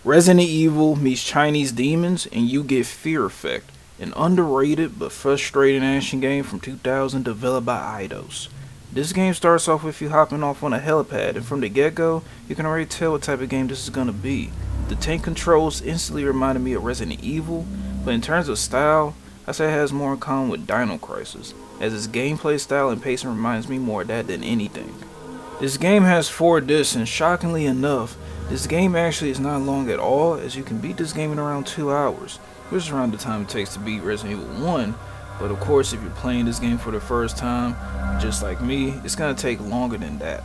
Resident Evil meets Chinese demons and you get Fear Effect, an underrated but frustrating action game from 2000 developed by Eidos. This game starts off with you hopping off on a helipad, and from the get-go, you can already tell what type of game this is gonna be. The tank controls instantly reminded me of Resident Evil, but in terms of style, I say it has more in common with Dino Crisis, as its gameplay style and pacing reminds me more of that than anything. This game has 4 discs, and shockingly enough, this game actually is not long at all, as you can beat this game in around 2 hours, which is around the time it takes to beat Resident Evil 1, but of course if you're playing this game for the first time, just like me, it's going to take longer than that.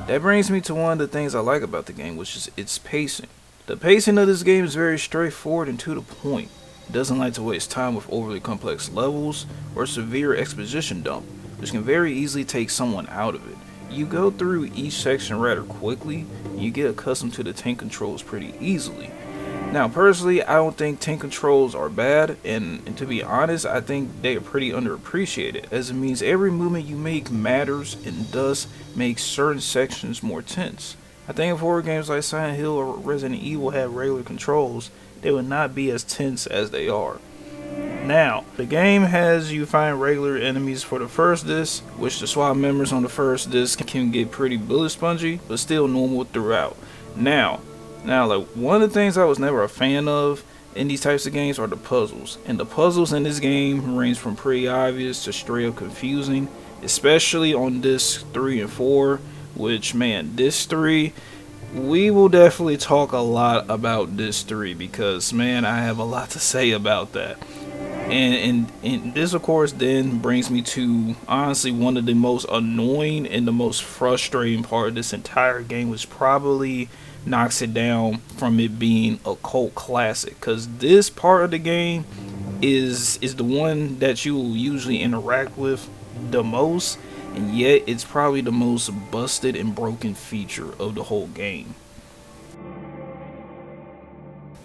That brings me to one of the things I like about the game, which is its pacing. The pacing of this game is very straightforward and to the point. It doesn't like to waste time with overly complex levels or severe exposition dump, which can very easily take someone out of it. You go through each section rather quickly, and you get accustomed to the tank controls pretty easily. Now personally, I don't think tank controls are bad, and to be honest, I think they are pretty underappreciated, as it means every movement you make matters and thus makes certain sections more tense. I think if horror games like Silent Hill or Resident Evil had regular controls, they would not be as tense as they are. Now, the game has you find regular enemies for the first disc, which the SWAT members on the first disc can get pretty bullet spongy, but still normal throughout. Now, like one of the things I was never a fan of in these types of games are the puzzles. And the puzzles in this game range from pretty obvious to straight up confusing, especially on disc 3 and 4, which man, disc 3, we will definitely talk a lot about disc 3 because man, I have a lot to say about that. And this of course then brings me to honestly one of the most annoying and the most frustrating part of this entire game, which probably knocks it down from it being a cult classic, because this part of the game is the one that you will usually interact with the most, and yet it's probably the most busted and broken feature of the whole game.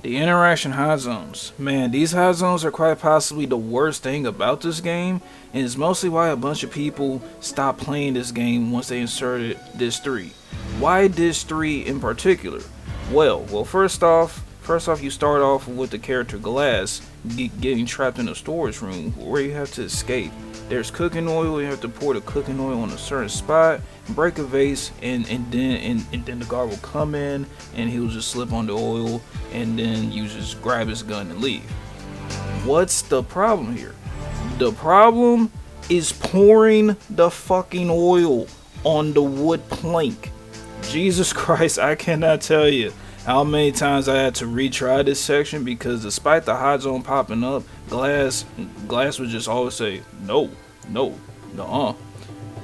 The interaction hot zones. Man, these hot zones are quite possibly the worst thing about this game, and it's mostly why a bunch of people stopped playing this game once they inserted disc 3. Why disc 3 in particular? Well, first off, you start off with the character Glass getting trapped in a storage room where you have to escape. There's cooking oil. You have to pour the cooking oil on a certain spot, break a vase, and then the guard will come in and he'll just slip on the oil, and then you just grab his gun and leave. What's the problem here? The problem is pouring the fucking oil on the wood plank. Jesus Christ, I cannot tell you how many times I had to retry this section, because despite the hot zone popping up, Glass would just always say, no, nuh-uh.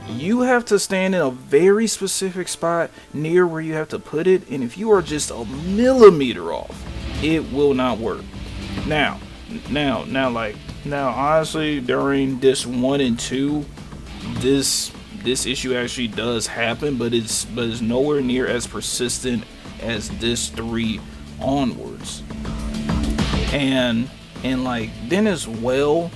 You have to stand in a very specific spot near where you have to put it, and if you are just a millimeter off, it will not work. Now, honestly, during disc 1 and 2, this issue actually does happen, but it's nowhere near as persistent as disc 3 onwards. And like then as well,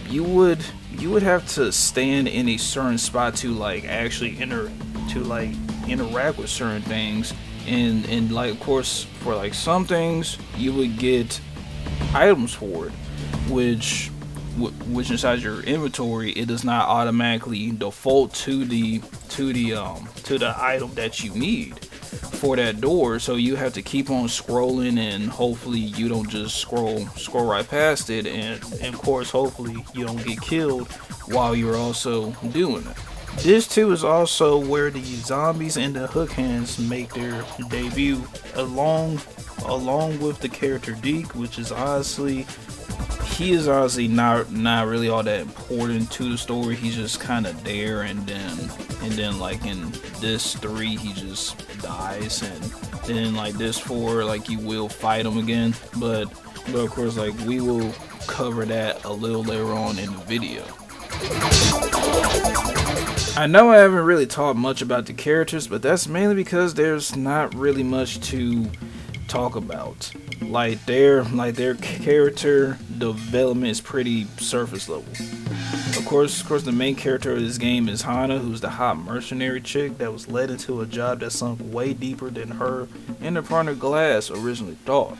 you would have to stand in a certain spot to like actually interact with certain things, and like of course for like some things you would get items for it, which inside your inventory it does not automatically default to the item that you need for that door, so you have to keep on scrolling, and hopefully you don't just scroll right past it, and of course hopefully you don't get killed while you're also doing it. This too is also where the zombies and the hook hands make their debut, along with the character Deke, which is honestly not really all that important to the story. He's just kind of there, and then like in this 3 he just dies, and then like this 4 like you will fight him again, but of course like we will cover that a little later on in the video. I know I haven't really talked much about the characters, but that's mainly because there's not really much to talk about. Like their character development is pretty surface level. Of course, the main character of this game is Hana, who's the hot mercenary chick that was led into a job that sunk way deeper than her and her partner Glass originally thought.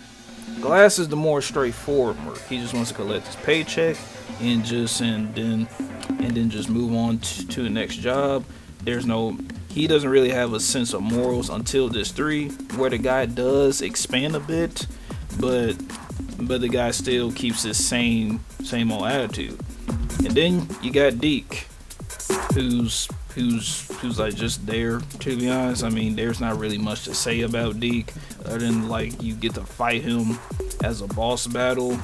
Glass is the more straightforward merc. He just wants to collect his paycheck and then just move on to the next job. He doesn't really have a sense of morals until this 3, where the guy does expand a bit, but the guy still keeps his same old attitude. And then you got Deke, who's like just there. To be honest, I mean, there's not really much to say about Deke other than like you get to fight him as a boss battle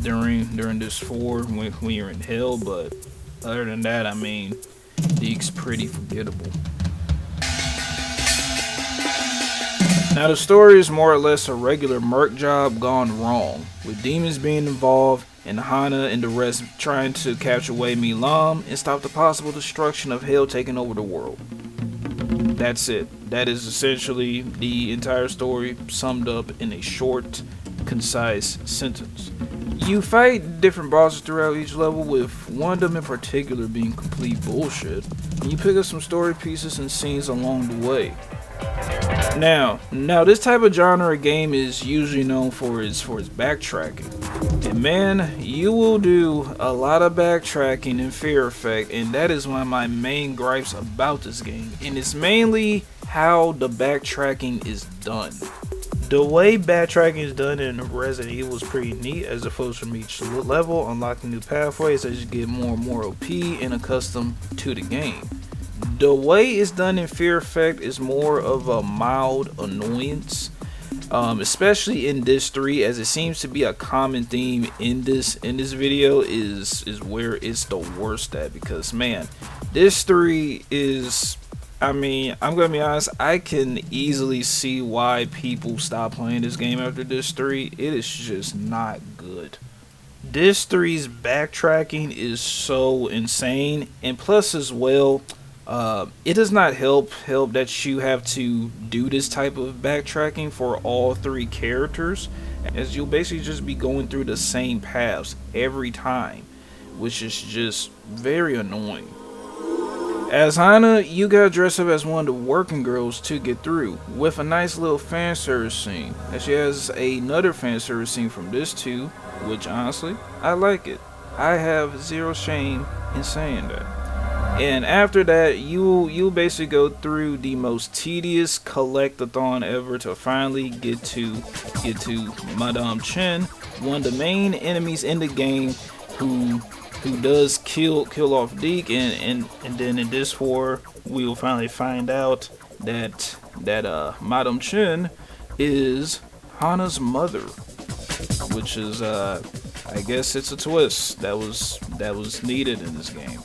during this 4 when you're in hell. But other than that, I mean, Deke's pretty forgettable. Now the story is more or less a regular merc job gone wrong, with demons being involved and Hana and the rest trying to capture Wei Mi Lam and stop the possible destruction of hell taking over the world. That's it. That is essentially the entire story summed up in a short, concise sentence. You fight different bosses throughout each level, with one of them in particular being complete bullshit, and you pick up some story pieces and scenes along the way. Now this type of genre of game is usually known for its backtracking. And man, you will do a lot of backtracking in Fear Effect, and that is one of my main gripes about this game. And it's mainly how the backtracking is done. The way backtracking is done in Resident Evil is pretty neat, as opposed from each level, unlocking new pathways as you get more and more OP and accustomed to the game. The way it's done in Fear Effect is more of a mild annoyance, especially in this 3, as it seems to be a common theme in this video is where it's the worst at. Because man, this 3 is, I mean, I'm gonna be honest, I can easily see why people stop playing this game after this 3. It is just not good. This 3's backtracking is so insane, and plus as well, it does not help that you have to do this type of backtracking for all 3 characters, as you'll basically just be going through the same paths every time, which is just very annoying. As Hana, you gotta dress up as one of the working girls to get through, with a nice little fan service scene, as she has another fan service scene from this 2, which honestly, I like it. I have zero shame in saying that. And after that, you basically go through the most tedious collectathon ever to finally get to Madame Chen, one of the main enemies in the game, who does kill off Deke, and then in this 4 we will finally find out that Madame Chen is Hana's mother, which is I guess it's a twist that was needed in this game.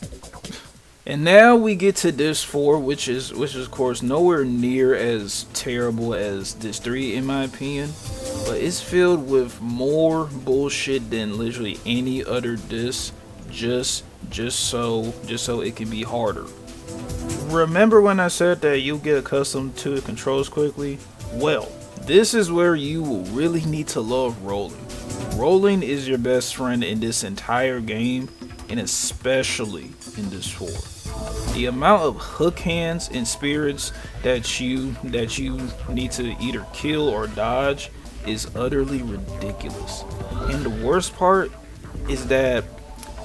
And now we get to this 4, which is of course nowhere near as terrible as this 3 in my opinion, but it's filled with more bullshit than literally any other disc, just so it can be harder. Remember when I said that you'll get accustomed to the controls quickly? Well, this is where you will really need to love rolling. Rolling is your best friend in this entire game, and especially in this 4. The amount of hook hands and spirits that you need to either kill or dodge is utterly ridiculous. And the worst part is that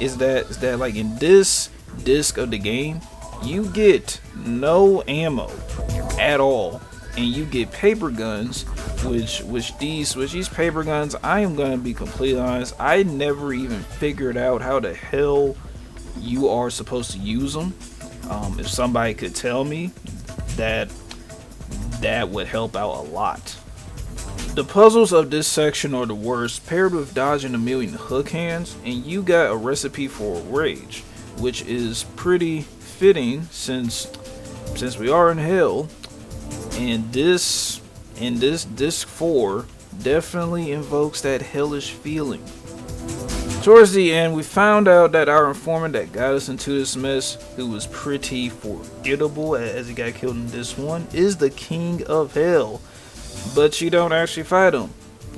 like in this disc of the game, you get no ammo at all, and you get paper guns, which these paper guns, I am gonna be completely honest, I never even figured out how the hell you are supposed to use them. If somebody could tell me, that would help out a lot. The puzzles of this section are the worst, paired with dodging a million hook hands, and you got a recipe for rage, which is pretty fitting since we are in hell, and this disc 4 definitely invokes that hellish feeling. Towards the end, we found out that our informant that got us into this mess, who was pretty forgettable as he got killed in this one, is the king of hell. But you don't actually fight him.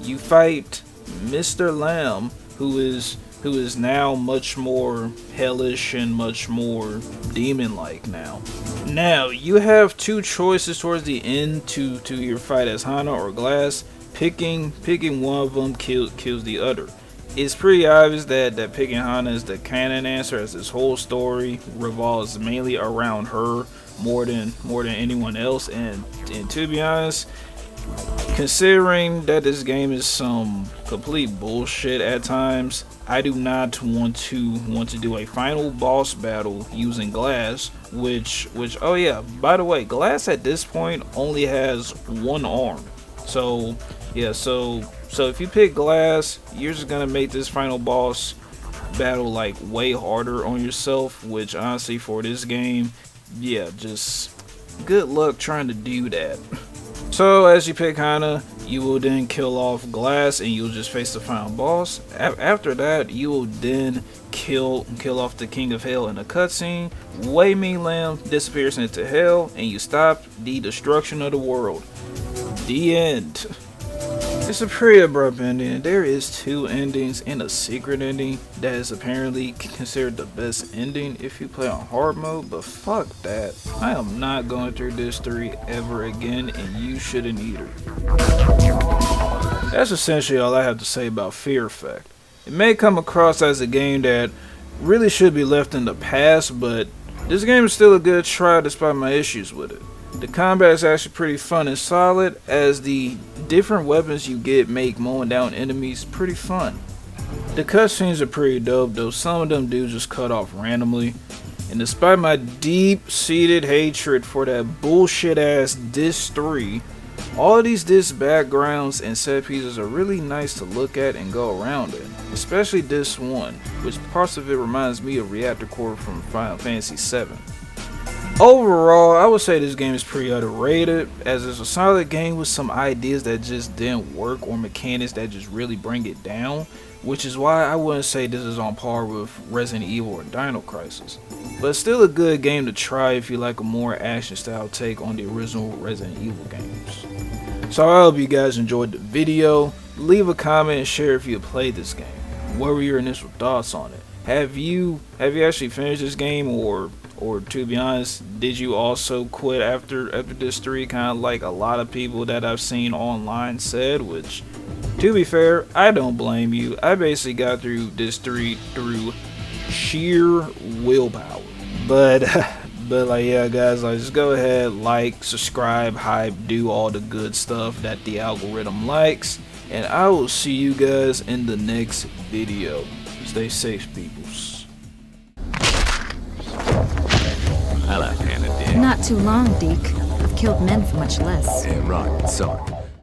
You fight Mr. Lamb, who is who is now much more hellish and much more demon-like now. Now, you have two choices towards the end to your fight as Hana or Glass. Picking one of them kills the other. It's pretty obvious that picking Hana is the canon answer, as this whole story revolves mainly around her more than anyone else. And to be honest, considering that this game is some complete bullshit at times, I do not want to do a final boss battle using Glass, which oh yeah, by the way, Glass at this point only has one arm. So yeah, so if you pick Glass, you're just gonna make this final boss battle like way harder on yourself, which honestly for this game, yeah, just good luck trying to do that. So as you pick Hana, you will then kill off Glass and you'll just face the final boss. After that, you will then kill off the King of Hell in a cutscene. Wei Ming Lam disappears into hell and you stop the destruction of the world. The end. It's a pretty abrupt ending. There is two endings and a secret ending that is apparently considered the best ending if you play on hard mode, but fuck that. I am not going through this 3 ever again, and you shouldn't either. That's essentially all I have to say about Fear Effect. It may come across as a game that really should be left in the past, but this game is still a good try despite my issues with it. The combat is actually pretty fun and solid, as the different weapons you get make mowing down enemies pretty fun. The cutscenes are pretty dope, though some of them do just cut off randomly. And despite my deep-seated hatred for that bullshit ass Disc 3, all of these disc backgrounds and set pieces are really nice to look at and go around in. Especially Disc 1, which parts of it reminds me of Reactor Core from Final Fantasy VII. Overall, I would say this game is pretty underrated, as it's a solid game with some ideas that just didn't work or mechanics that just really bring it down, which is why I wouldn't say this is on par with Resident Evil or Dino Crisis. But it's still a good game to try if you like a more action style take on the original Resident Evil games. So I hope you guys enjoyed the video. Leave a comment and share if you played this game. What were your initial thoughts on it? Have you actually finished this game, or to be honest, did you also quit after this 3, kind of like a lot of people that I've seen online said? Which, to be fair, I don't blame you. I basically got through this 3 through sheer willpower. But like, yeah guys, like, just go ahead, like, subscribe, hype, do all the good stuff that the algorithm likes, and I will see you guys in the next video. Stay safe, peoples. Hello, Panda. Not too long, Deke. I've killed men for much less. Yeah, right. Sorry.